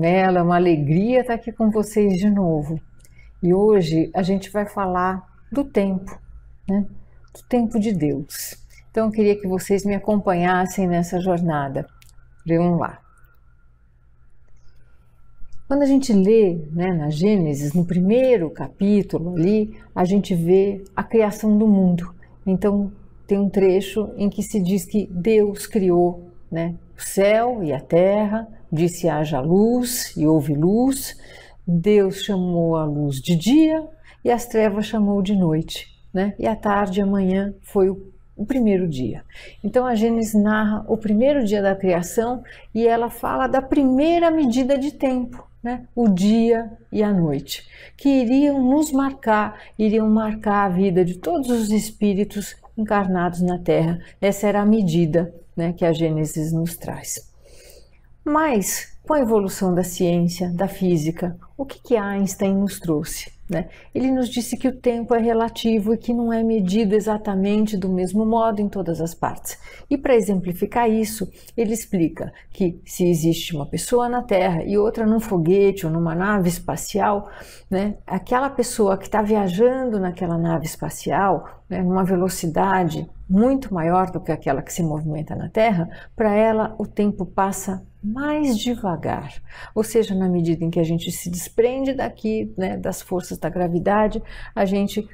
Carmela, é uma alegria estar aqui com vocês de novo. E hoje a gente vai falar do tempo, né? Do tempo de Deus. Então eu queria que vocês me acompanhassem nessa jornada. Vamos lá. Quando a gente lê, né, na Gênesis, no primeiro capítulo ali, a gente vê a criação do mundo. Então tem um trecho em que se diz que Deus criou, né, o céu e a terra, disse haja luz e houve luz. Deus chamou a luz de dia e as trevas chamou de noite, né? E a tarde e a manhã foi o primeiro dia. Então a Gênesis narra o primeiro dia da criação e ela fala da primeira medida de tempo, né? O dia e a noite, que iriam nos marcar, iriam marcar a vida de todos os espíritos encarnados na Terra. Essa era a medida, né, que a Gênesis nos traz. Mas, com a evolução da ciência, da física, o que Einstein nos trouxe, né? Ele nos disse que o tempo é relativo e que não é medido exatamente do mesmo modo em todas as partes. E para exemplificar isso, ele explica que se existe uma pessoa na Terra e outra num foguete ou numa nave espacial, né, aquela pessoa que está viajando naquela nave espacial, né, numa velocidade muito maior do que aquela que se movimenta na Terra, para ela o tempo passa mais devagar, ou seja, na medida em que a gente se desprende daqui, né, das forças da gravidade, a gente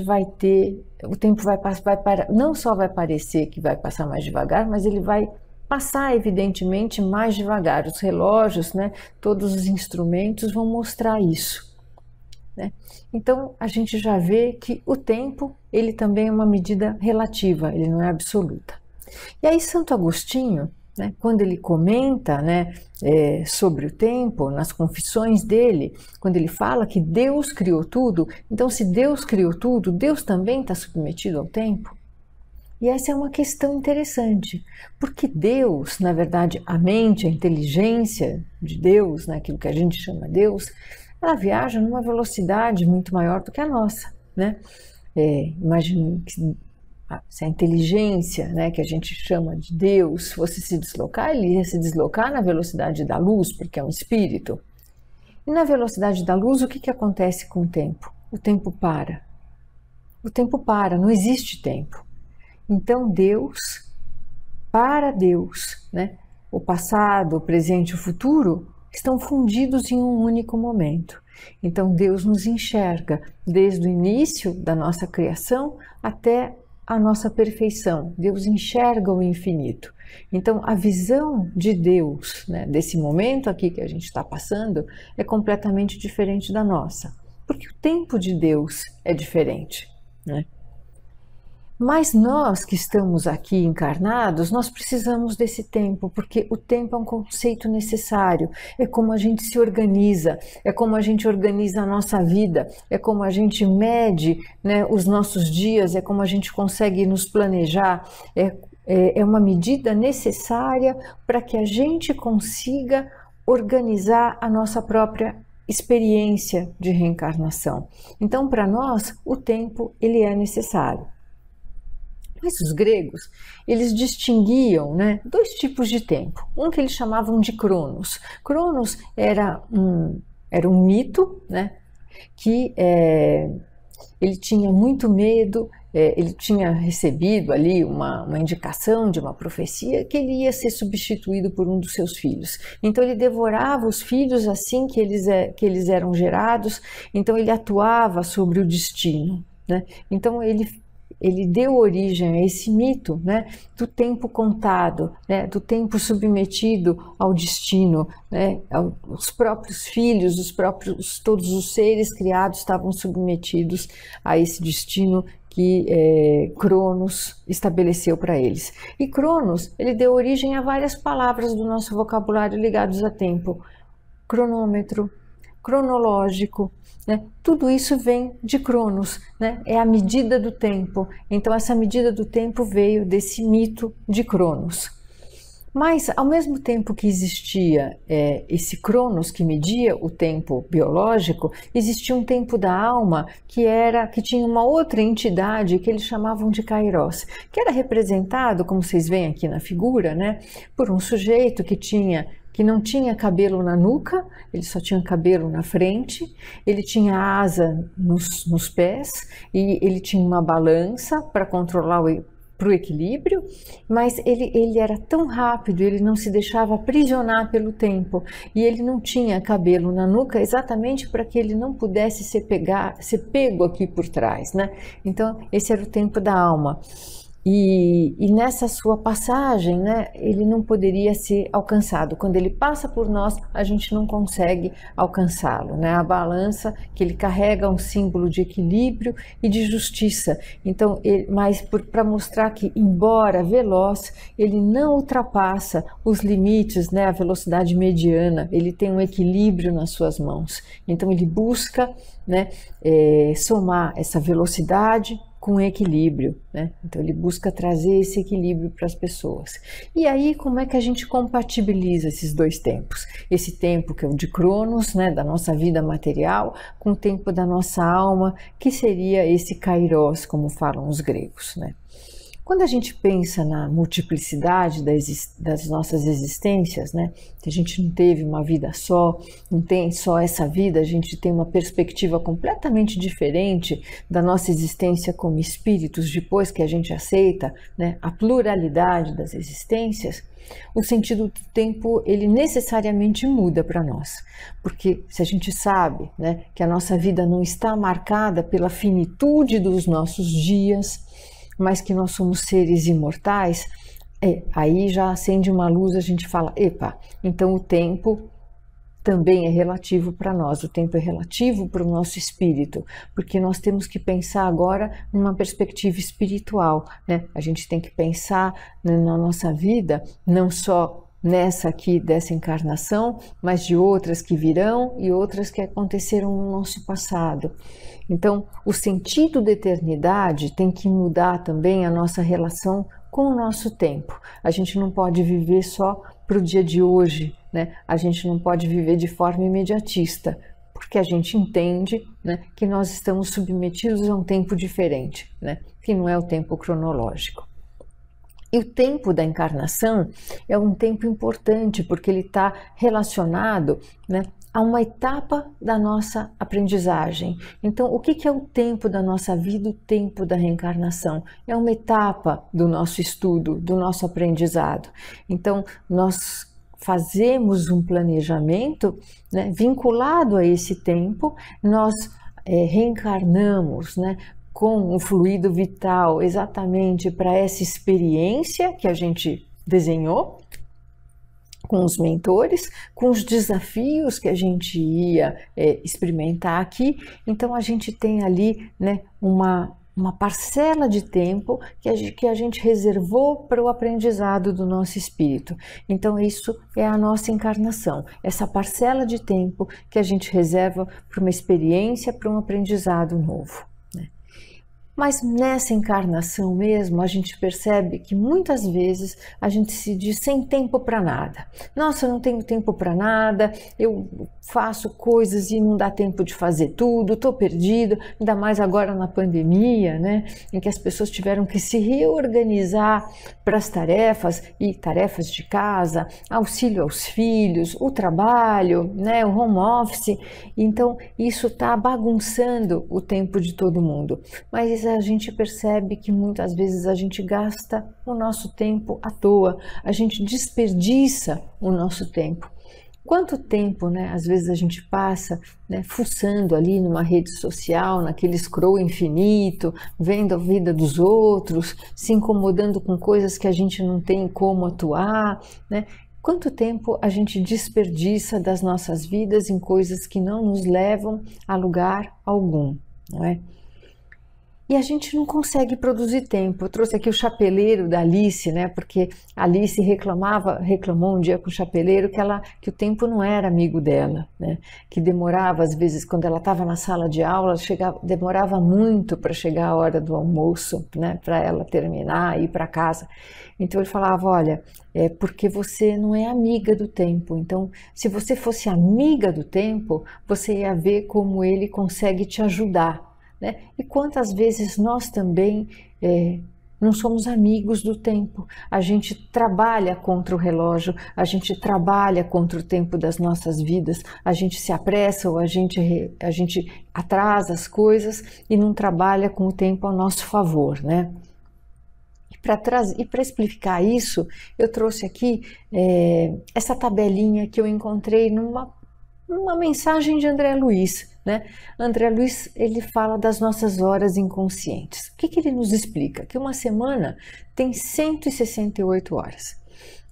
vai ter, o tempo vai parar, não só vai parecer que vai passar mais devagar, mas ele vai passar evidentemente mais devagar. Os relógios, né, todos os instrumentos vão mostrar isso, né? Então a gente já vê que o tempo, ele também é uma medida relativa, ele não é absoluta. E aí Santo Agostinho, né, quando ele comenta, né, sobre o tempo, nas confissões dele, quando ele fala que Deus criou tudo, então se Deus criou tudo, Deus também está submetido ao tempo? E essa é uma questão interessante, porque Deus, na verdade, a mente, a inteligência de Deus, né, aquilo que a gente chama Deus, ela viaja numa velocidade muito maior do que a nossa, né? Imagine que se a inteligência, né, que a gente chama de Deus, fosse se deslocar, ele ia se deslocar na velocidade da luz, porque é um espírito. E na velocidade da luz, o que acontece com o tempo? O tempo para. O tempo para, não existe tempo. Então Deus, para Deus, né, o passado, o presente e o futuro estão fundidos em um único momento. Então Deus nos enxerga desde o início da nossa criação até a nossa perfeição. Deus enxerga o infinito. Então a visão de Deus, né, desse momento aqui que a gente está passando é completamente diferente da nossa, porque o tempo de Deus é diferente, né? Mas nós que estamos aqui encarnados, nós precisamos desse tempo, porque o tempo é um conceito necessário, é como a gente se organiza, é como a gente organiza a nossa vida, é como a gente mede, né, os nossos dias, é como a gente consegue nos planejar, é uma medida necessária para que a gente consiga organizar a nossa própria experiência de reencarnação. Então, para nós, o tempo ele é necessário. Mas os gregos, eles distinguiam, né, dois tipos de tempo. Um que eles chamavam de Cronos. Cronos era um mito, né, que ele tinha muito medo, ele tinha recebido ali uma indicação de uma profecia que ele ia ser substituído por um dos seus filhos. Então ele devorava os filhos assim que eles eram gerados, então ele atuava sobre o destino, né? Então ele deu origem a esse mito, né, do tempo contado, né, do tempo submetido ao destino, né, os próprios filhos, todos os seres criados estavam submetidos a esse destino que Cronos estabeleceu para eles. E Cronos, ele deu origem a várias palavras do nosso vocabulário ligados a tempo: cronômetro, cronológico, né? Tudo isso vem de Cronos, né? É a medida do tempo. Então essa medida do tempo veio desse mito de Cronos. Mas ao mesmo tempo que existia esse Cronos que media o tempo biológico, existia um tempo da alma que tinha uma outra entidade que eles chamavam de Kairos, que era representado, como vocês veem aqui na figura, né, por um sujeito que tinha que não tinha cabelo na nuca, ele só tinha cabelo na frente, ele tinha asa nos pés e ele tinha uma balança para controlar para o equilíbrio, mas ele era tão rápido, ele não se deixava aprisionar pelo tempo e ele não tinha cabelo na nuca exatamente para que ele não pudesse ser pego aqui por trás, né? Então esse era o tempo da alma. E nessa sua passagem, né, ele não poderia ser alcançado. Quando ele passa por nós, a gente não consegue alcançá-lo, né? A balança que ele carrega um símbolo de equilíbrio e de justiça. Então, mas para mostrar que, embora veloz, ele não ultrapassa os limites, né, a velocidade mediana. Ele tem um equilíbrio nas suas mãos. Então, ele busca, né, somar essa velocidade com equilíbrio, né? Então ele busca trazer esse equilíbrio para as pessoas. E aí como é que a gente compatibiliza esses dois tempos? Esse tempo que é o de Cronos, né, da nossa vida material, com o tempo da nossa alma, que seria esse Kairos, como falam os gregos, né? Quando a gente pensa na multiplicidade das nossas existências, né, que a gente não teve uma vida só, não tem só essa vida, a gente tem uma perspectiva completamente diferente da nossa existência como espíritos depois que a gente aceita, né, a pluralidade das existências. O sentido do tempo, ele necessariamente muda para nós, porque se a gente sabe, né, que a nossa vida não está marcada pela finitude dos nossos dias, mas que nós somos seres imortais, aí já acende uma luz, a gente fala, epa, então o tempo também é relativo para nós, o tempo é relativo para o nosso espírito, porque nós temos que pensar agora numa perspectiva espiritual, né? A gente tem que pensar, né, na nossa vida, não só nessa aqui, dessa encarnação, mas de outras que virão e outras que aconteceram no nosso passado. Então, o sentido da eternidade tem que mudar também a nossa relação com o nosso tempo. A gente não pode viver só para o dia de hoje, né? A gente não pode viver de forma imediatista, porque a gente entende, né, que nós estamos submetidos a um tempo diferente, né, que não é o tempo cronológico. E o tempo da encarnação é um tempo importante porque ele está relacionado, né, a uma etapa da nossa aprendizagem. Então, o que é o tempo da nossa vida, o tempo da reencarnação? É uma etapa do nosso estudo, do nosso aprendizado. Então, nós fazemos um planejamento, né, vinculado a esse tempo, nós reencarnamos, né, com o fluido vital exatamente para essa experiência que a gente desenhou, com os mentores, com os desafios que a gente ia experimentar aqui. Então a gente tem ali, né, uma parcela de tempo que a gente reservou para o aprendizado do nosso espírito. Então isso é a nossa encarnação, essa parcela de tempo que a gente reserva para uma experiência, para um aprendizado novo. Mas nessa encarnação mesmo, a gente percebe que muitas vezes a gente se diz sem tempo para nada. Nossa, eu não tenho tempo para nada, eu faço coisas e não dá tempo de fazer tudo, estou perdido, ainda mais agora na pandemia, né, em que as pessoas tiveram que se reorganizar para as tarefas e tarefas de casa, auxílio aos filhos, o trabalho, né, o home office. Então isso está bagunçando o tempo de todo mundo. Mas a gente percebe que muitas vezes a gente gasta o nosso tempo à toa, a gente desperdiça o nosso tempo. Quanto tempo, né, às vezes a gente passa, né, fuçando ali numa rede social, naquele scroll infinito, vendo a vida dos outros, se incomodando com coisas que a gente não tem como atuar, né? Quanto tempo a gente desperdiça das nossas vidas em coisas que não nos levam a lugar algum, não é? E a gente não consegue produzir tempo. Eu trouxe aqui o chapeleiro da Alice, né? Porque a Alice reclamou um dia com o chapeleiro que o tempo não era amigo dela, né? Que demorava, às vezes, quando ela estava na sala de aula, demorava muito para chegar a hora do almoço, né? Para ela terminar e ir para casa. Então ele falava, olha, é porque você não é amiga do tempo. Então, se você fosse amiga do tempo, você ia ver como ele consegue te ajudar, né? E quantas vezes nós também não somos amigos do tempo. A gente trabalha contra o relógio, a gente trabalha contra o tempo das nossas vidas, a gente se apressa ou a gente atrasa as coisas e não trabalha com o tempo ao nosso favor, né? E para explicar isso, eu trouxe aqui essa tabelinha que eu encontrei numa mensagem de André Luiz, né? André Luiz, ele fala das nossas horas inconscientes. O que ele nos explica? Que uma semana tem 168 horas.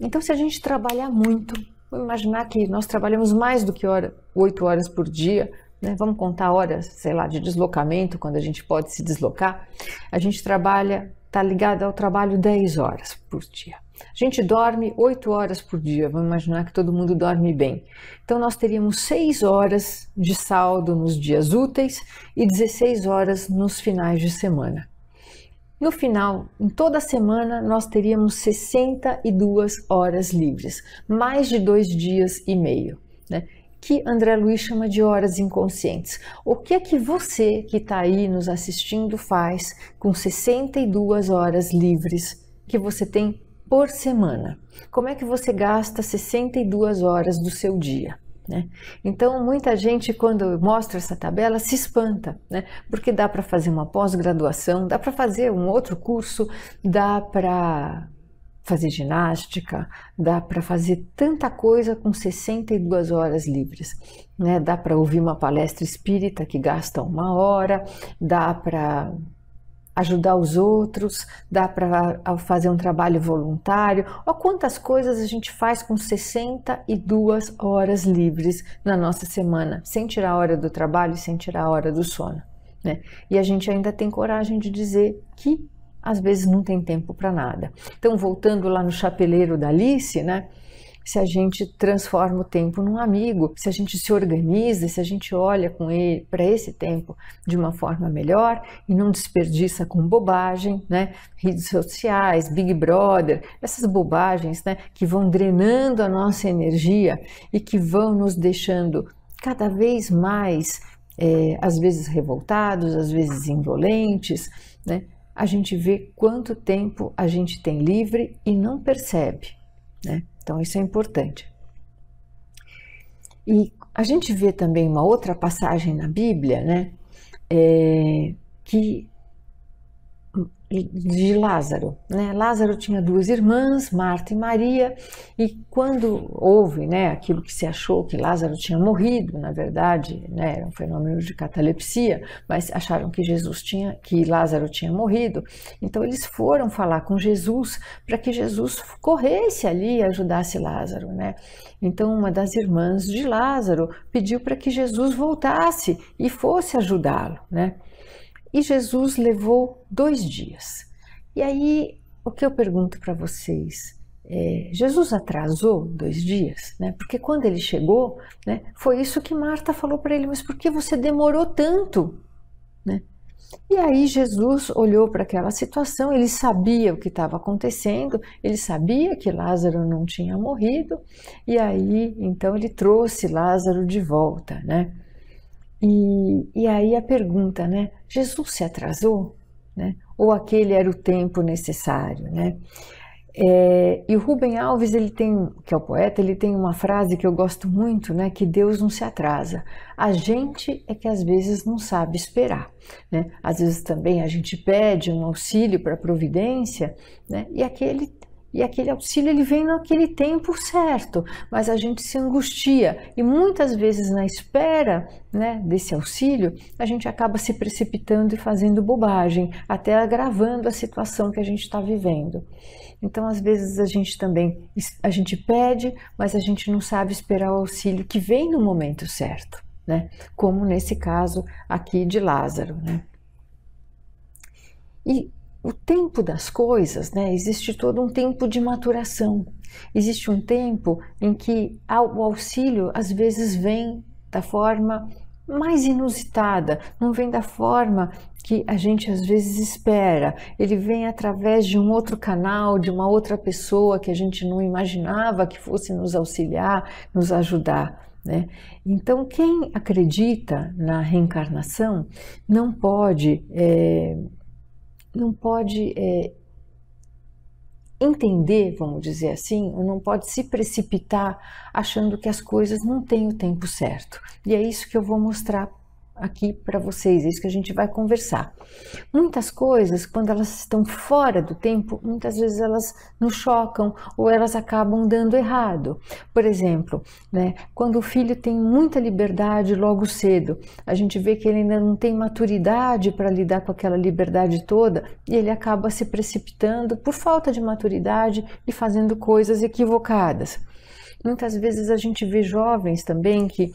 Então, se a gente trabalhar muito, vamos imaginar que nós trabalhamos mais do que 8 horas por dia, né? Vamos contar horas, sei lá, de deslocamento, quando a gente pode se deslocar. A gente está ligado ao trabalho 10 horas por dia. A gente dorme 8 horas por dia, vamos imaginar que todo mundo dorme bem. Então nós teríamos 6 horas de saldo nos dias úteis e 16 horas nos finais de semana. No final, em toda a semana, nós teríamos 62 horas livres, mais de 2 dias e meio, né? Que André Luiz chama de horas inconscientes. O que é que você que está aí nos assistindo faz com 62 horas livres que você tem por semana? Como é que você gasta 62 horas do seu dia, né? Então, muita gente, quando mostra essa tabela, se espanta, né? Porque dá para fazer uma pós-graduação, dá para fazer um outro curso, dá para fazer ginástica, dá para fazer tanta coisa com 62 horas livres, né? Dá para ouvir uma palestra espírita que gasta 1 hora, dá para ajudar os outros, dá para fazer um trabalho voluntário. Olha quantas coisas a gente faz com 62 horas livres na nossa semana, sem tirar a hora do trabalho e sem tirar a hora do sono, né? E a gente ainda tem coragem de dizer que às vezes não tem tempo para nada. Então, voltando lá no chapeleiro da Alice, né? Se a gente transforma o tempo num amigo, se a gente se organiza, se a gente olha com ele para esse tempo de uma forma melhor e não desperdiça com bobagem, né? Redes sociais, Big Brother, essas bobagens, né? Que vão drenando a nossa energia e que vão nos deixando cada vez mais, às vezes revoltados, às vezes indolentes, né? A gente vê quanto tempo a gente tem livre e não percebe, né? Então isso é importante. E a gente vê também uma outra passagem na Bíblia, né? De Lázaro, né? Lázaro tinha 2 irmãs, Marta e Maria, e quando houve, né, aquilo que se achou que Lázaro tinha morrido, na verdade, né, era um fenômeno de catalepsia, mas acharam que Lázaro tinha morrido, então eles foram falar com Jesus para que Jesus corresse ali e ajudasse Lázaro, né? Então uma das irmãs de Lázaro pediu para que Jesus voltasse e fosse ajudá-lo, né? E Jesus levou 2 dias. E aí, o que eu pergunto para vocês, Jesus atrasou 2 dias, né? Porque quando ele chegou, né, foi isso que Marta falou para ele, mas por que você demorou tanto, né? E aí Jesus olhou para aquela situação, ele sabia o que estava acontecendo, ele sabia que Lázaro não tinha morrido, e aí, então, ele trouxe Lázaro de volta, né? E aí a pergunta, né? Jesus se atrasou, né? Ou aquele era o tempo necessário, né? E o Rubem Alves, que é o poeta, ele tem uma frase que eu gosto muito, né? Que Deus não se atrasa. A gente é que às vezes não sabe esperar, né? Às vezes também a gente pede um auxílio para a providência, né? E aquele auxílio ele vem naquele tempo certo, mas a gente se angustia e muitas vezes na espera, né, desse auxílio, a gente acaba se precipitando e fazendo bobagem, até agravando a situação que a gente está vivendo. Então, às vezes a gente pede, mas a gente não sabe esperar o auxílio que vem no momento certo, né? Como nesse caso aqui de Lázaro, né? E o tempo das coisas, né? Existe todo um tempo de maturação. Existe um tempo em que o auxílio às vezes vem da forma mais inusitada, não vem da forma que a gente às vezes espera. Ele vem através de um outro canal, de uma outra pessoa que a gente não imaginava que fosse nos auxiliar, nos ajudar, né? Então, quem acredita na reencarnação não pode entender, vamos dizer assim, ou não pode se precipitar achando que as coisas não têm o tempo certo. E é isso que eu vou mostrar aqui para vocês, é isso que a gente vai conversar. Muitas coisas, quando elas estão fora do tempo, muitas vezes elas nos chocam ou elas acabam dando errado. Por exemplo, né, quando o filho tem muita liberdade logo cedo, a gente vê que ele ainda não tem maturidade para lidar com aquela liberdade toda e ele acaba se precipitando por falta de maturidade e fazendo coisas equivocadas. Muitas vezes a gente vê jovens também que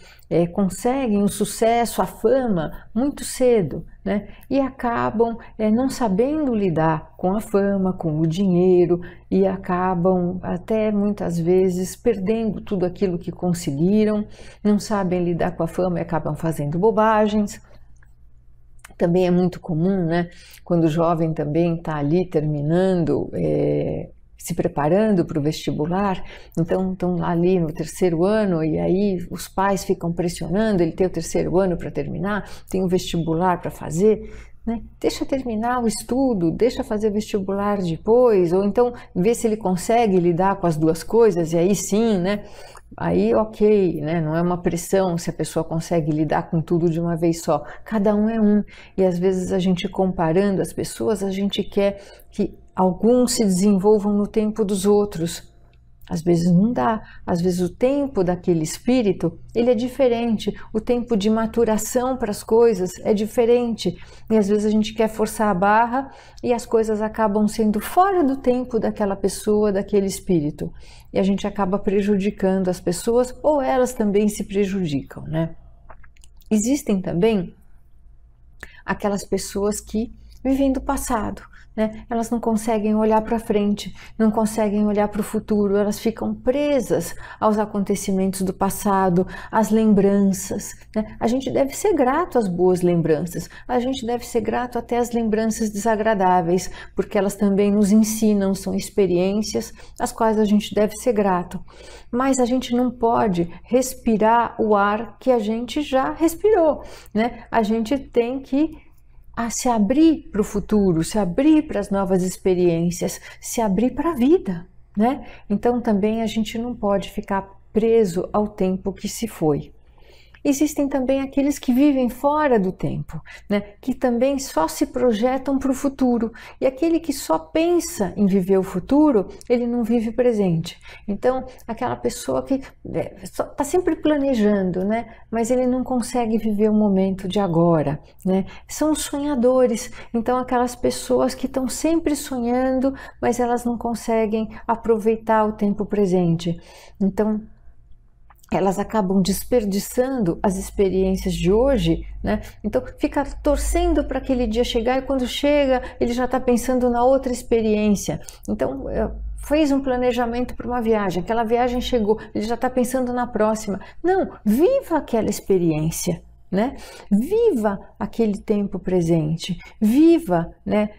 conseguem o sucesso, a fama muito cedo, né? E acabam não sabendo lidar com a fama, com o dinheiro e acabam até muitas vezes perdendo tudo aquilo que conseguiram, não sabem lidar com a fama e acabam fazendo bobagens. Também é muito comum, né? Quando o jovem também está ali terminando, se preparando para o vestibular, então estão lá ali no terceiro ano e aí os pais ficam pressionando, ele tem o terceiro ano para terminar, tem o vestibular para fazer, né? Deixa terminar o estudo, deixa fazer vestibular depois, ou então ver se ele consegue lidar com as duas coisas e aí sim, né? Aí ok, né? Não é uma pressão se a pessoa consegue lidar com tudo de uma vez só, cada um é um, e às vezes a gente comparando as pessoas, a gente quer que alguns se desenvolvam no tempo dos outros. Às vezes não dá, às vezes o tempo daquele espírito, ele é diferente, o tempo de maturação para as coisas é diferente, e às vezes a gente quer forçar a barra e as coisas acabam sendo fora do tempo daquela pessoa, daquele espírito, e a gente acaba prejudicando as pessoas ou elas também se prejudicam, né? Existem também aquelas pessoas que vivem do passado, né? Elas não conseguem olhar para frente, não conseguem olhar para o futuro, elas ficam presas aos acontecimentos do passado, às lembranças, né? A gente deve ser grato às boas lembranças, a gente deve ser grato até às lembranças desagradáveis, porque elas também nos ensinam, são experiências às quais a gente deve ser grato. Mas a gente não pode respirar o ar que a gente já respirou, né? A gente tem que se abrir para o futuro, se abrir para as novas experiências, se abrir para a vida, né? Então também a gente não pode ficar preso ao tempo que se foi. Existem também aqueles que vivem fora do tempo, né? Que também só se projetam para o futuro. E aquele que só pensa em viver o futuro, ele não vive o presente. Então, aquela pessoa que está sempre planejando, né? Mas ele não consegue viver o momento de agora, né? São os sonhadores. Então, aquelas pessoas que estão sempre sonhando, mas elas não conseguem aproveitar o tempo presente. Então, elas acabam desperdiçando as experiências de hoje, né? Então fica torcendo para aquele dia chegar e quando chega ele já está pensando na outra experiência. Então fez um planejamento para uma viagem, aquela viagem chegou, ele já está pensando na próxima. Não, viva aquela experiência, né? Viva aquele tempo presente, viva, né?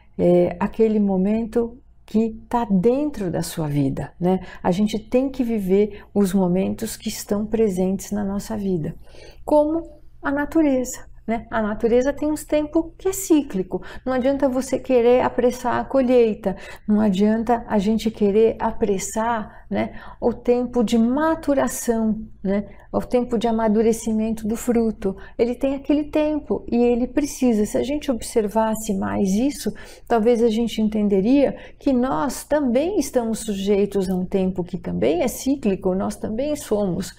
Aquele momento que está dentro da sua vida, né? A gente tem que viver os momentos que estão presentes na nossa vida, como a natureza, né? A natureza tem uns tempos que é cíclico, não adianta você querer apressar a colheita, não adianta a gente querer apressar, né, o tempo de maturação, né, o tempo de amadurecimento do fruto. Ele tem aquele tempo e ele precisa, se a gente observasse mais isso, talvez a gente entenderia que nós também estamos sujeitos a um tempo que também é cíclico, nós também somos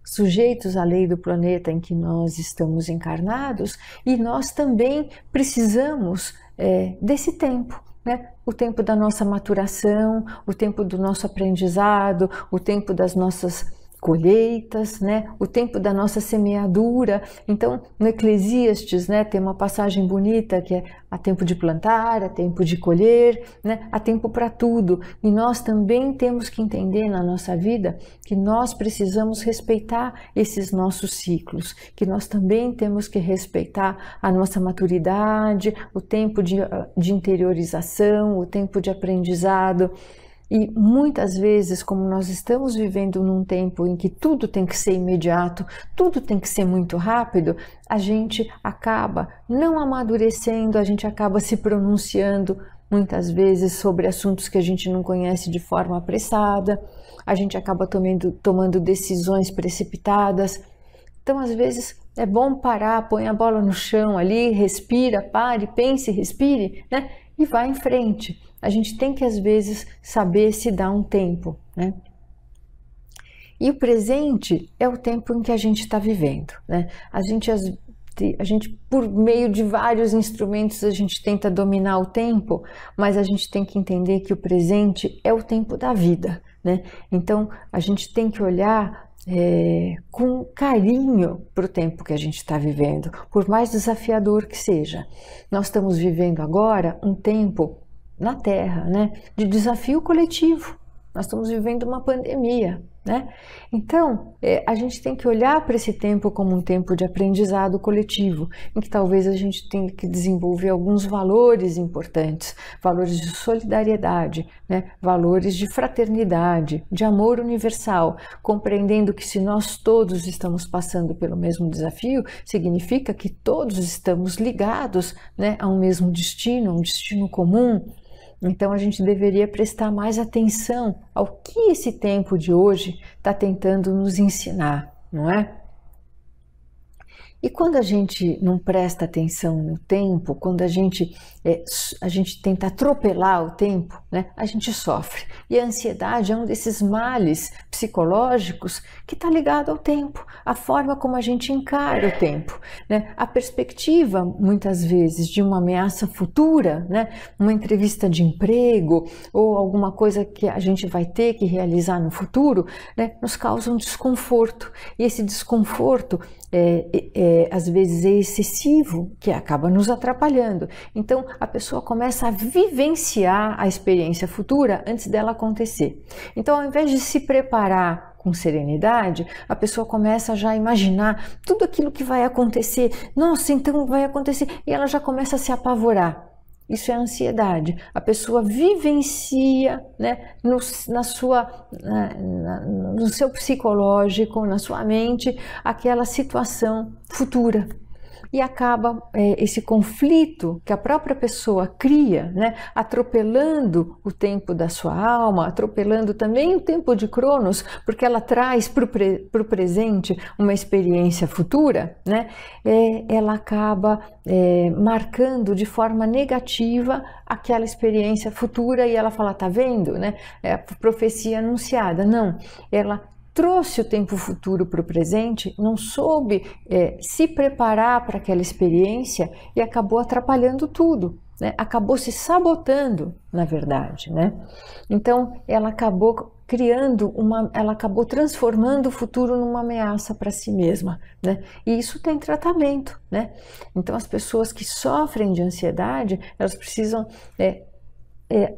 sujeitos à lei do planeta em que nós estamos encarnados e nós também precisamos desse tempo, né? O tempo da nossa maturação, o tempo do nosso aprendizado, o tempo das nossas colheitas, né? O tempo da nossa semeadura. Então, no Eclesiastes, né, tem uma passagem bonita que é há tempo de plantar, há tempo de colher, né? Há tempo para tudo. E nós também temos que entender na nossa vida que nós precisamos respeitar esses nossos ciclos, que nós também temos que respeitar a nossa maturidade, o tempo de interiorização, o tempo de aprendizado. E muitas vezes, como nós estamos vivendo num tempo em que tudo tem que ser imediato, tudo tem que ser muito rápido, a gente acaba não amadurecendo, a gente acaba se pronunciando muitas vezes sobre assuntos que a gente não conhece de forma apressada, a gente acaba tomando decisões precipitadas. Então, às vezes, é bom parar, põe a bola no chão ali, respira, pare, pense, respire, né? E vá em frente. A gente tem que, às vezes, saber se dar um tempo, né? E o presente é o tempo em que a gente está vivendo, né? A gente, por meio de vários instrumentos, a gente tenta dominar o tempo, mas a gente tem que entender que o presente é o tempo da vida, né? Então, a gente tem que olhar com carinho para o tempo que a gente está vivendo, por mais desafiador que seja. Nós estamos vivendo agora um tempo na Terra, né, de desafio coletivo. Nós estamos vivendo uma pandemia, né? Então, a gente tem que olhar para esse tempo como um tempo de aprendizado coletivo, em que talvez a gente tenha que desenvolver alguns valores importantes, valores de solidariedade, né? Valores de fraternidade, de amor universal, compreendendo que se nós todos estamos passando pelo mesmo desafio, significa que todos estamos ligados, né, a um mesmo destino, um destino comum. Então, a gente deveria prestar mais atenção ao que esse tempo de hoje está tentando nos ensinar, não é? E quando a gente não presta atenção no tempo, quando a gente tenta atropelar o tempo, né, a gente sofre. E a ansiedade é um desses males psicológicos que está ligado ao tempo, a forma como a gente encara o tempo, né? A perspectiva, muitas vezes, de uma ameaça futura, né, uma entrevista de emprego ou alguma coisa que a gente vai ter que realizar no futuro, né, nos causa um desconforto. E esse desconforto às vezes é excessivo, que acaba nos atrapalhando. Então a pessoa começa a vivenciar a experiência futura antes dela acontecer. Então, ao invés de se preparar com serenidade, a pessoa começa já a imaginar tudo aquilo que vai acontecer. Nossa, então vai acontecer. E ela já começa a se apavorar. Isso é ansiedade. A pessoa vivencia, né, no seu psicológico, na sua mente, aquela situação futura. E acaba esse conflito que a própria pessoa cria, né, atropelando o tempo da sua alma, atropelando também o tempo de Cronos, porque ela traz para o presente uma experiência futura, né, ela acaba marcando de forma negativa aquela experiência futura e ela fala, tá vendo, né, é a profecia anunciada. Não, ela trouxe o tempo futuro para o presente, não soube se preparar para aquela experiência e acabou atrapalhando tudo, né? Acabou se sabotando, na verdade, né? Então, ela acabou ela acabou transformando o futuro numa ameaça para si mesma, né? E isso tem tratamento, né? Então, as pessoas que sofrem de ansiedade, elas precisam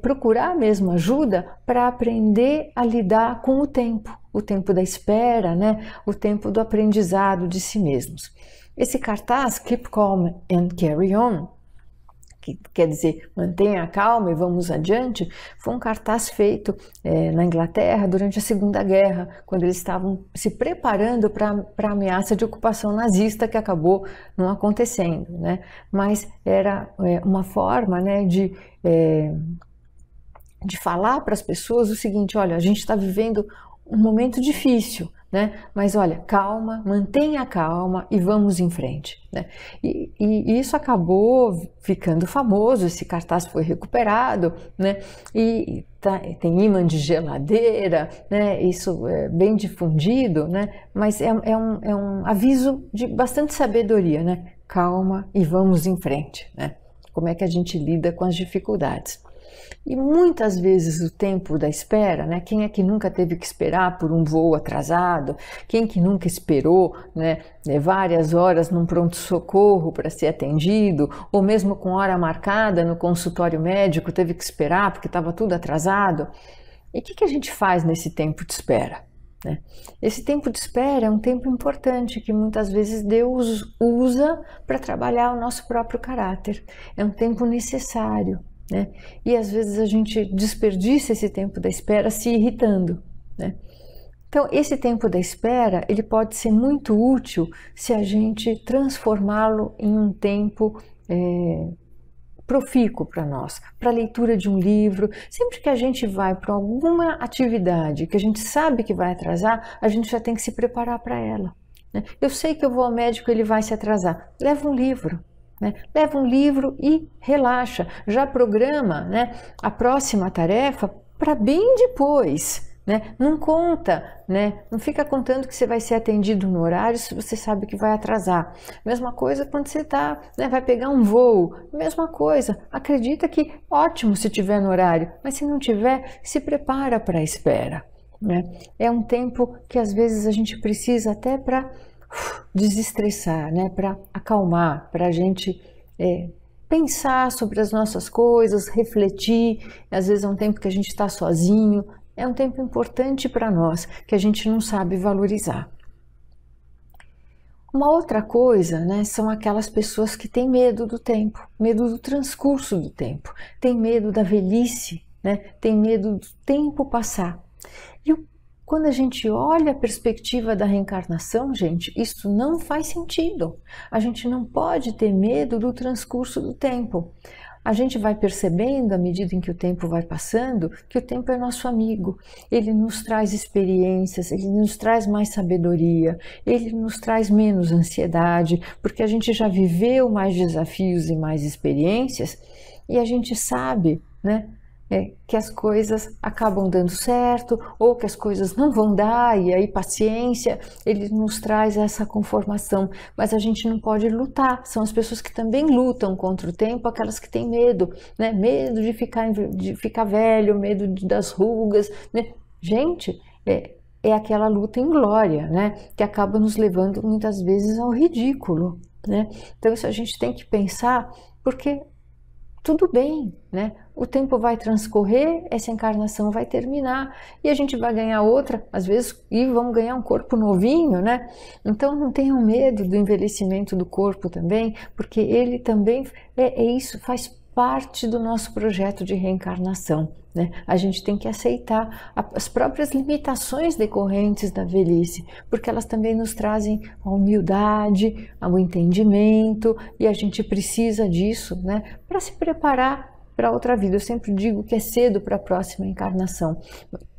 procurar mesmo ajuda para aprender a lidar com o tempo da espera, né? O tempo do aprendizado de si mesmos. Esse cartaz, Keep Calm and Carry On, que quer dizer, mantenha a calma e vamos adiante, foi um cartaz feito na Inglaterra durante a Segunda Guerra, quando eles estavam se preparando para a ameaça de ocupação nazista que acabou não acontecendo, né? Mas era uma forma, né, de falar para as pessoas o seguinte, olha, a gente está vivendo um momento difícil, né? Mas olha, calma, mantenha a calma e vamos em frente, né? E isso acabou ficando famoso, esse cartaz foi recuperado, né? E tem imã de geladeira, né? Isso é bem difundido, né? Mas é um aviso de bastante sabedoria, né? Calma e vamos em frente, né? Como é que a gente lida com as dificuldades. E muitas vezes o tempo da espera, né? Quem é que nunca teve que esperar por um voo atrasado? Quem que nunca esperou, né, várias horas num pronto-socorro para ser atendido? Ou mesmo com hora marcada no consultório médico, teve que esperar porque estava tudo atrasado? E o que a gente faz nesse tempo de espera, né? Esse tempo de espera é um tempo importante que muitas vezes Deus usa para trabalhar o nosso próprio caráter. É um tempo necessário, né? E às vezes a gente desperdiça esse tempo da espera se irritando, né? Então, esse tempo da espera, ele pode ser muito útil se a gente transformá-lo em um tempo profícuo para nós, para a leitura de um livro. Sempre que a gente vai para alguma atividade que a gente sabe que vai atrasar, a gente já tem que se preparar para ela, né? Eu sei que eu vou ao médico, ele vai se atrasar. Leva um livro, né? Leva um livro e relaxa. Já programa, né, a próxima tarefa para bem depois, né? Não conta, né? Não fica contando que você vai ser atendido no horário se você sabe que vai atrasar. Mesma coisa quando você tá, né, vai pegar um voo. Mesma coisa. Acredita que ótimo se tiver no horário, mas se não tiver, se prepara para a espera, né? É um tempo que às vezes a gente precisa até para desestressar, né? Para acalmar, para a gente pensar sobre as nossas coisas, refletir. Às vezes é um tempo que a gente está sozinho. É um tempo importante para nós, que a gente não sabe valorizar. Uma outra coisa, né, são aquelas pessoas que têm medo do tempo, medo do transcurso do tempo, têm medo da velhice, né, têm medo do tempo passar. E quando a gente olha a perspectiva da reencarnação, gente, isso não faz sentido. A gente não pode ter medo do transcurso do tempo. A gente vai percebendo, à medida em que o tempo vai passando, que o tempo é nosso amigo. Ele nos traz experiências, ele nos traz mais sabedoria, ele nos traz menos ansiedade, porque a gente já viveu mais desafios e mais experiências e a gente sabe, né, que as coisas acabam dando certo ou que as coisas não vão dar, e aí paciência, ele nos traz essa conformação, mas a gente não pode lutar. São as pessoas que também lutam contra o tempo, aquelas que têm medo, né? Medo de ficar velho, medo das rugas, né? Gente, é aquela luta inglória, né? Que acaba nos levando muitas vezes ao ridículo, né? Então isso a gente tem que pensar, porque tudo bem, né? O tempo vai transcorrer, essa encarnação vai terminar e a gente vai ganhar outra, às vezes, e vamos ganhar um corpo novinho, né? Então não tenham medo do envelhecimento do corpo também, porque ele também isso, faz parte do nosso projeto de reencarnação, né? A gente tem que aceitar as próprias limitações decorrentes da velhice, porque elas também nos trazem a humildade, o entendimento, e a gente precisa disso, né, para se preparar para outra vida. Eu sempre digo que é cedo para a próxima encarnação.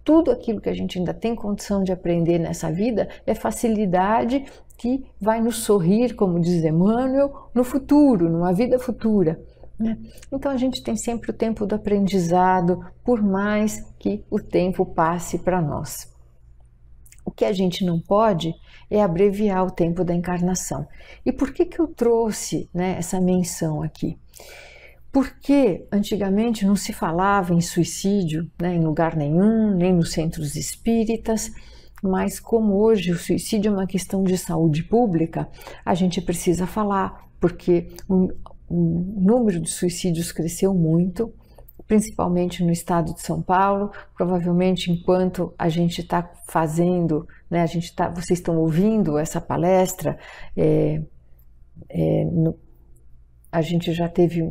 Tudo aquilo que a gente ainda tem condição de aprender nessa vida é facilidade que vai nos sorrir, como diz Emmanuel, no futuro, numa vida futura, né? Então a gente tem sempre o tempo do aprendizado, por mais que o tempo passe para nós. O que a gente não pode é abreviar o tempo da encarnação. E por que eu trouxe, né, essa menção aqui? Porque antigamente não se falava em suicídio, né, em lugar nenhum, nem nos centros espíritas, mas como hoje o suicídio é uma questão de saúde pública, a gente precisa falar, porque o número de suicídios cresceu muito, principalmente no estado de São Paulo. Provavelmente enquanto a gente está fazendo, né, vocês estão ouvindo essa palestra, a gente já teve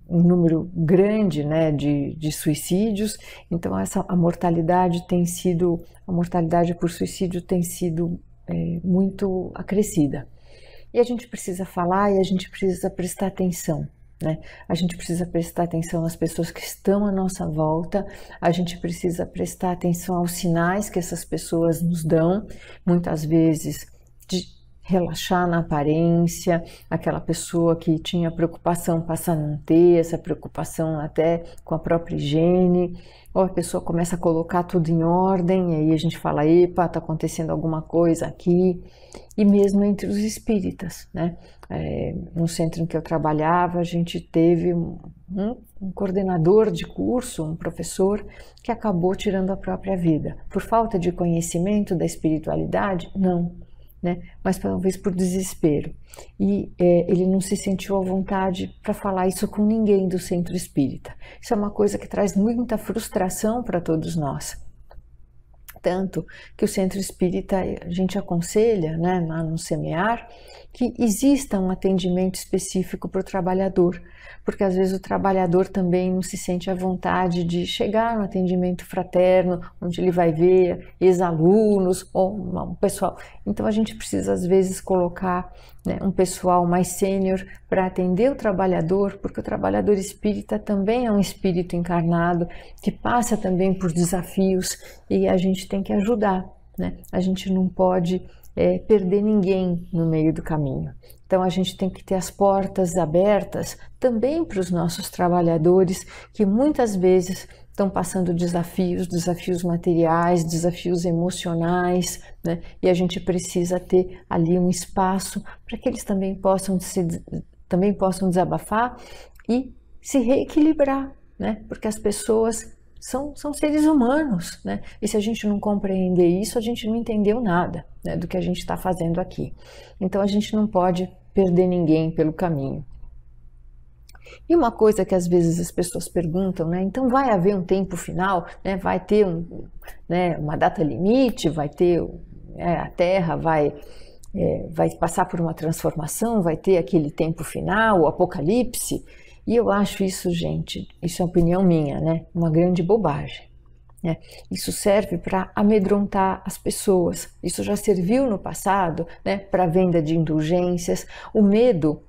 um número grande, né, de suicídios, então a mortalidade por suicídio tem sido muito acrescida. E a gente precisa falar e a gente precisa prestar atenção, né? A gente precisa prestar atenção nas pessoas que estão à nossa volta, a gente precisa prestar atenção aos sinais que essas pessoas nos dão, muitas vezes de relaxar na aparência, aquela pessoa que tinha preocupação passa a não ter essa preocupação até com a própria higiene, ou a pessoa começa a colocar tudo em ordem, e aí a gente fala, epa, está acontecendo alguma coisa aqui. E mesmo entre os espíritas, né? No centro em que eu trabalhava, a gente teve um coordenador de curso, um professor, que acabou tirando a própria vida. Por falta de conhecimento da espiritualidade? Não, né? Mas talvez por desespero. E ele não se sentiu à vontade para falar isso com ninguém do centro espírita. Isso é uma coisa que traz muita frustração para todos nós. Tanto que o Centro Espírita, a gente aconselha, né, lá no Semear, que exista um atendimento específico para o trabalhador, porque às vezes o trabalhador também não se sente à vontade de chegar no atendimento fraterno, onde ele vai ver ex-alunos ou um pessoal. Então a gente precisa às vezes colocar, né, um pessoal mais sênior para atender o trabalhador, porque o trabalhador espírita também é um espírito encarnado que passa também por desafios e a gente tem que ajudar, né? A gente não pode perder ninguém no meio do caminho. Então a gente tem que ter as portas abertas também para os nossos trabalhadores que muitas vezes estão passando desafios materiais, desafios emocionais, né? E a gente precisa ter ali um espaço para que eles também possam desabafar e se reequilibrar, né? Porque as pessoas são seres humanos, né? E se a gente não compreender isso, a gente não entendeu nada, né, do que a gente está fazendo aqui. Então a gente não pode perder ninguém pelo caminho. E uma coisa que às vezes as pessoas perguntam, né? Então vai haver um tempo final, né? Vai ter uma data limite, vai ter a Terra vai passar por uma transformação, vai ter aquele tempo final, o apocalipse. E eu acho isso, gente, isso é opinião minha, né? Uma grande bobagem, né? Isso serve para amedrontar as pessoas. Isso já serviu no passado, né, para venda de indulgências. O medo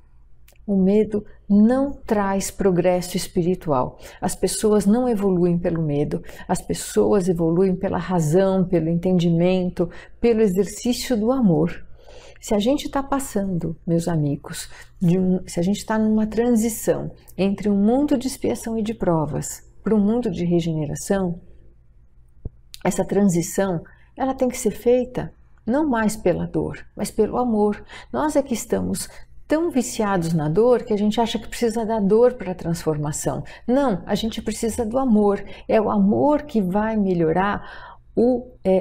não traz progresso espiritual. As pessoas não evoluem pelo medo. As pessoas evoluem pela razão, pelo entendimento, pelo exercício do amor. Se a gente está passando, meus amigos, se a gente está numa transição entre um mundo de expiação e de provas para um mundo de regeneração, essa transição ela tem que ser feita não mais pela dor, mas pelo amor. Nós é que estamos tão viciados na dor que a gente acha que precisa da dor para a transformação. Não, a gente precisa do amor. É o amor que vai melhorar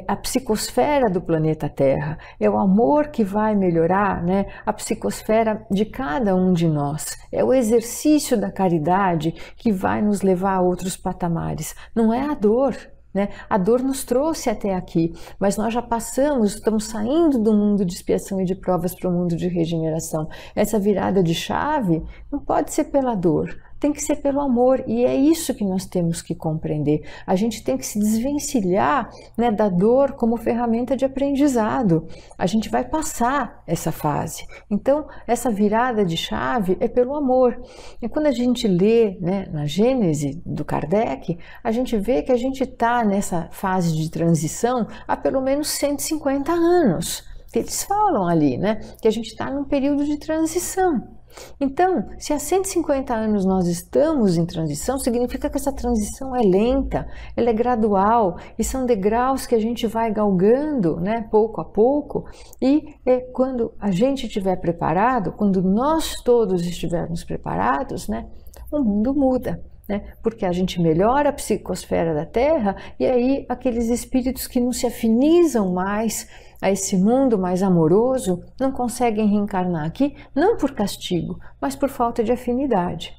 a psicosfera do planeta Terra. É o amor que vai melhorar, né, a psicosfera de cada um de nós. É o exercício da caridade que vai nos levar a outros patamares. Não é a dor, né? A dor nos trouxe até aqui, mas nós já passamos, estamos saindo do mundo de expiação e de provas para o mundo de regeneração. Essa virada de chave não pode ser pela dor, tem que ser pelo amor, e é isso que nós temos que compreender. A gente tem que se desvencilhar, né, da dor como ferramenta de aprendizado. A gente vai passar essa fase. Então, essa virada de chave é pelo amor. E quando a gente lê, né, na Gênese do Kardec, a gente vê que a gente está nessa fase de transição há pelo menos 150 anos. Eles falam ali, né, que a gente está num período de transição. Então, se há 150 anos nós estamos em transição, significa que essa transição é lenta, ela é gradual, e são degraus que a gente vai galgando, né, pouco a pouco, e quando a gente estiver preparado, quando nós todos estivermos preparados, né, o mundo muda. Né? Porque a gente melhora a psicosfera da Terra e aí aqueles espíritos que não se afinizam mais a esse mundo mais amoroso não conseguem reencarnar aqui, não por castigo, mas por falta de afinidade.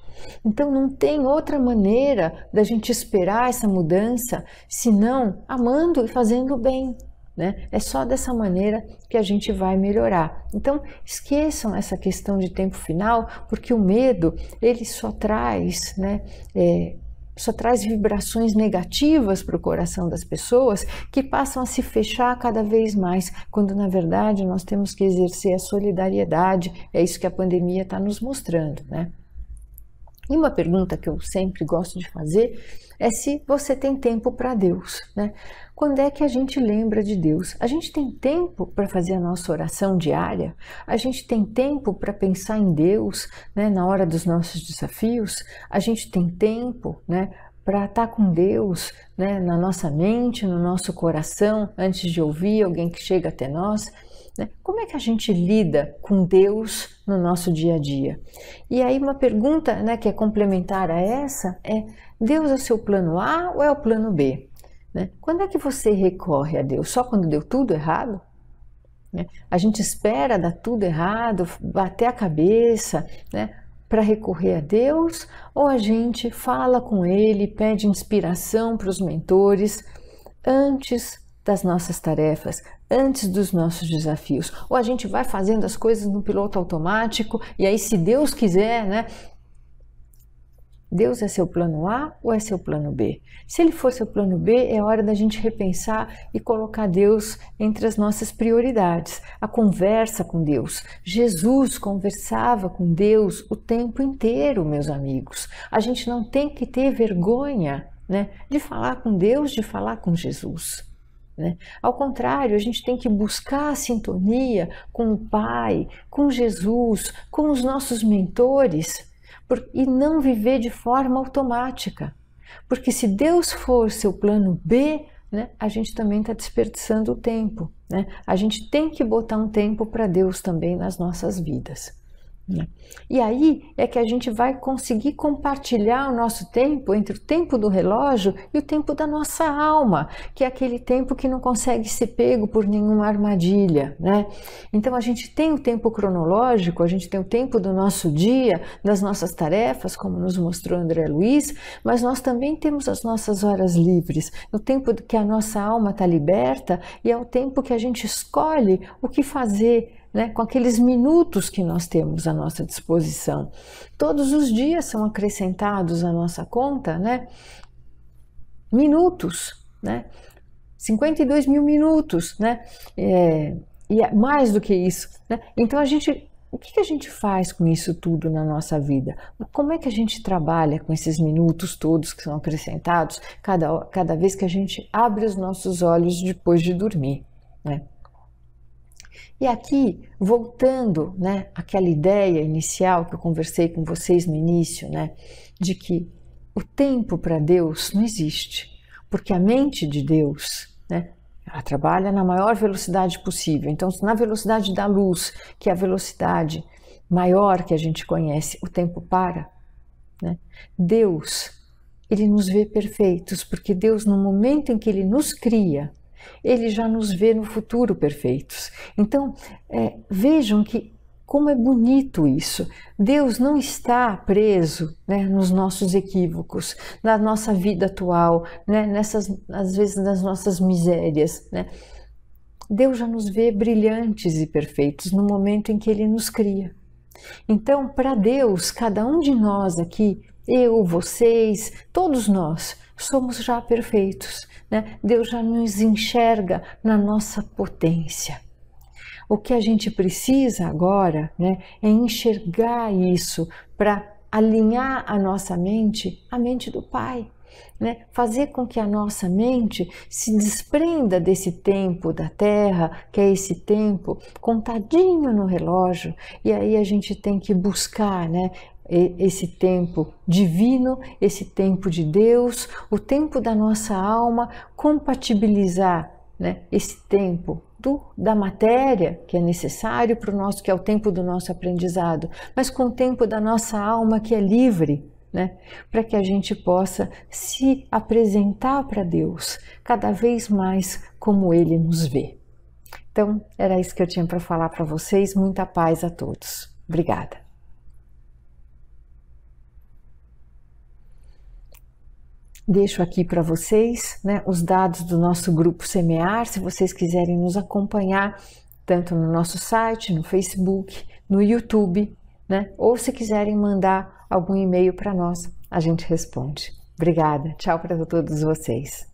Então não tem outra maneira da gente esperar essa mudança senão amando e fazendo o bem. Né? É só dessa maneira que a gente vai melhorar. Então esqueçam essa questão de tempo final, porque o medo ele só traz, né, só traz vibrações negativas para o coração das pessoas que passam a se fechar cada vez mais, quando na verdade nós temos que exercer a solidariedade. É isso que a pandemia está nos mostrando, né? E uma pergunta que eu sempre gosto de fazer é se você tem tempo para Deus, né? Quando é que a gente lembra de Deus? A gente tem tempo para fazer a nossa oração diária? A gente tem tempo para pensar em Deus, né, na hora dos nossos desafios? A gente tem tempo, né, para estar com Deus, né, na nossa mente, no nosso coração, antes de ouvir alguém que chega até nós? Como é que a gente lida com Deus no nosso dia a dia? E aí uma pergunta, né, que é complementar a essa é: Deus é o seu plano A ou é o plano B? Né? Quando é que você recorre a Deus? Só quando deu tudo errado? Né? A gente espera dar tudo errado, bater a cabeça, né, para recorrer a Deus? Ou a gente fala com Ele, pede inspiração para os mentores antes das nossas tarefas, antes dos nossos desafios. Ou a gente vai fazendo as coisas no piloto automático e aí, se Deus quiser, né? Deus é seu plano A ou é seu plano B? Se ele for seu plano B, é hora da gente repensar e colocar Deus entre as nossas prioridades. A conversa com Deus. Jesus conversava com Deus o tempo inteiro, meus amigos. A gente não tem que ter vergonha, né, de falar com Deus, de falar com Jesus. Né? Ao contrário, a gente tem que buscar a sintonia com o Pai, com Jesus, com os nossos mentores, e não viver de forma automática. Porque se Deus for seu plano B, né, a gente também está desperdiçando o tempo. Né? A gente tem que botar um tempo para Deus também nas nossas vidas. Né? E aí é que a gente vai conseguir compartilhar o nosso tempo entre o tempo do relógio e o tempo da nossa alma, que é aquele tempo que não consegue ser pego por nenhuma armadilha, né? Então a gente tem o tempo cronológico, a gente tem o tempo do nosso dia, das nossas tarefas, como nos mostrou André Luiz, mas nós também temos as nossas horas livres, o tempo que a nossa alma está liberta, e é o tempo que a gente escolhe o que fazer, né, com aqueles minutos que nós temos à nossa disposição. Todos os dias são acrescentados à nossa conta, né, minutos, né, 52 mil minutos, né, e é mais do que isso. Né? Então o que a gente faz com isso tudo na nossa vida? Como é que a gente trabalha com esses minutos todos que são acrescentados cada vez que a gente abre os nossos olhos depois de dormir? Né? E aqui, voltando, né, àquela ideia inicial que eu conversei com vocês no início, né, de que o tempo para Deus não existe, porque a mente de Deus, né, ela trabalha na maior velocidade possível. Então, na velocidade da luz, que é a velocidade maior que a gente conhece, o tempo para. Né? Deus, ele nos vê perfeitos, porque Deus, no momento em que ele nos cria, ele já nos vê no futuro perfeitos. Então, vejam como é bonito isso. Deus não está preso, né, nos nossos equívocos, na nossa vida atual, né, às vezes nas nossas misérias. Né? Deus já nos vê brilhantes e perfeitos no momento em que ele nos cria. Então, para Deus, cada um de nós aqui, eu, vocês, todos nós, somos já perfeitos. Né? Deus já nos enxerga na nossa potência. O que a gente precisa agora, né, é enxergar isso para alinhar a nossa mente à mente do Pai. Né? Fazer com que a nossa mente se desprenda desse tempo da Terra, que é esse tempo contadinho no relógio, e aí a gente tem que buscar, né, esse tempo divino, esse tempo de Deus, o tempo da nossa alma, compatibilizar, né, esse tempo da matéria, que é necessário para o nosso, que é o tempo do nosso aprendizado, mas com o tempo da nossa alma, que é livre, né, para que a gente possa se apresentar para Deus cada vez mais como Ele nos vê. Então, era isso que eu tinha para falar para vocês. Muita paz a todos. Obrigada. Deixo aqui para vocês, né, os dados do nosso grupo Semear, se vocês quiserem nos acompanhar, tanto no nosso site, no Facebook, no YouTube, né, ou se quiserem mandar algum e-mail para nós, a gente responde. Obrigada, tchau para todos vocês.